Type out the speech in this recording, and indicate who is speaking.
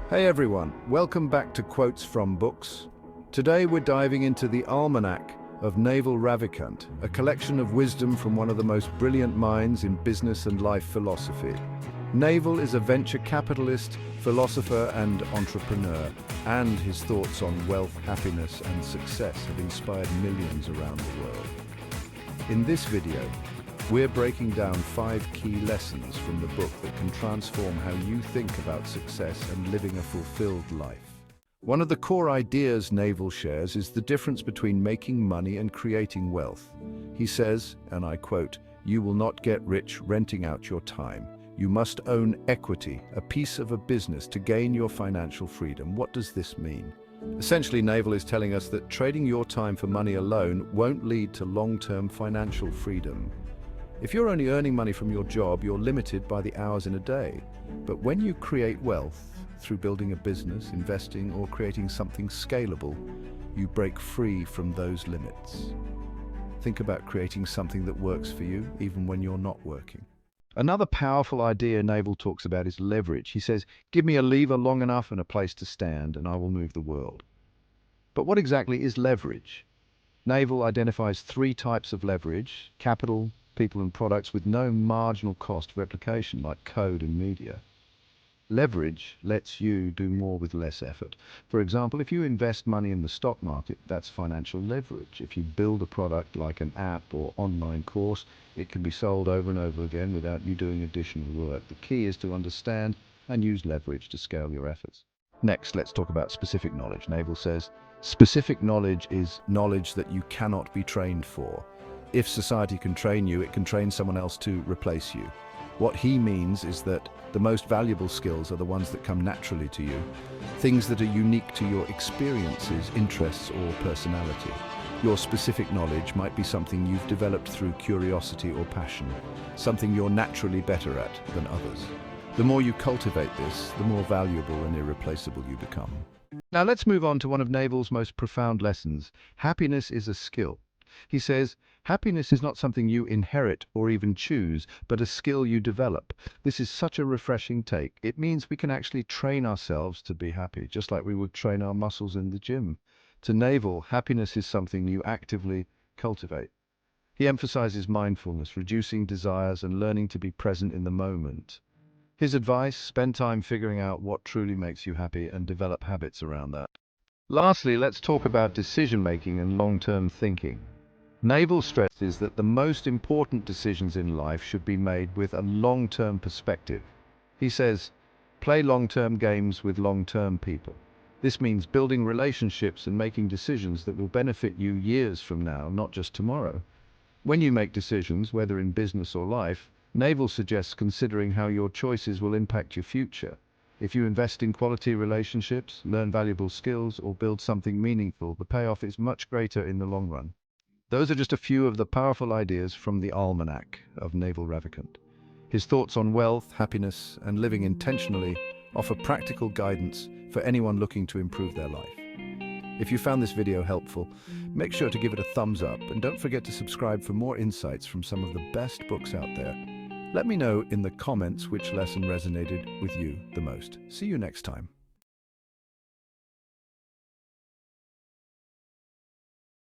Speaker 1: Hey everyone, welcome back to Quotes from Books. Today we're diving into the Almanack of Naval Ravikant, a collection of wisdom from one of the most brilliant minds in business and life philosophy. Naval is a venture capitalist, philosopher and entrepreneur, and his thoughts on wealth, happiness and success have inspired millions around the world. In this video, we're breaking down 5 key lessons from the book that can transform how you think about success and living a fulfilled life. One of the core ideas Naval shares is the difference between making money and creating wealth. He says, and I quote, "You will not get rich renting out your time. You must own equity, a piece of a business to gain your financial freedom." What does this mean? Essentially, Naval is telling us that trading your time for money alone won't lead to long-term financial freedom. If you're only earning money from your job, you're limited by the hours in a day. But when you create wealth through building a business, investing, or creating something scalable, you break free from those limits. Think about creating something that works for you, even when you're not working. Another powerful idea Naval talks about is leverage. He says, "Give me a lever long enough and a place to stand, and I will move the world." But what exactly is leverage? Naval identifies 3 types of leverage: capital, people and products with no marginal cost of replication, like code and media. Leverage lets you do more with less effort. For example, if you invest money in the stock market, that's financial leverage. If you build a product like an app or online course, it can be sold over and over again without you doing additional work. The key is to understand and use leverage to scale your efforts. Next, let's talk about specific knowledge. Naval says, specific knowledge is knowledge that you cannot be trained for. If society can train you, it can train someone else to replace you. What he means is that the most valuable skills are the ones that come naturally to you, things that are unique to your experiences, interests, or personality. Your specific knowledge might be something you've developed through curiosity or passion, something you're naturally better at than others. The more you cultivate this, the more valuable and irreplaceable you become. Now let's move on to one of Naval's most profound lessons. Happiness is a skill. He says, happiness is not something you inherit or even choose, but a skill you develop. This is such a refreshing take. It means we can actually train ourselves to be happy, just like we would train our muscles in the gym. To Naval, happiness is something you actively cultivate. He emphasizes mindfulness, reducing desires, and learning to be present in the moment. His advice: spend time figuring out what truly makes you happy and develop habits around that. Lastly, let's talk about decision-making and long-term thinking. Naval stresses that the most important decisions in life should be made with a long-term perspective. He says, play long-term games with long-term people. This means building relationships and making decisions that will benefit you years from now, not just tomorrow. When you make decisions, whether in business or life, Naval suggests considering how your choices will impact your future. If you invest in quality relationships, learn valuable skills, or build something meaningful, the payoff is much greater in the long run. Those are just a few of the powerful ideas from the Almanack of Naval Ravikant. His thoughts on wealth, happiness, and living intentionally offer practical guidance for anyone looking to improve their life. If you found this video helpful, make sure to give it a thumbs up and don't forget to subscribe for more insights from some of the best books out there. Let me know in the comments which lesson resonated with you the most. See you next time.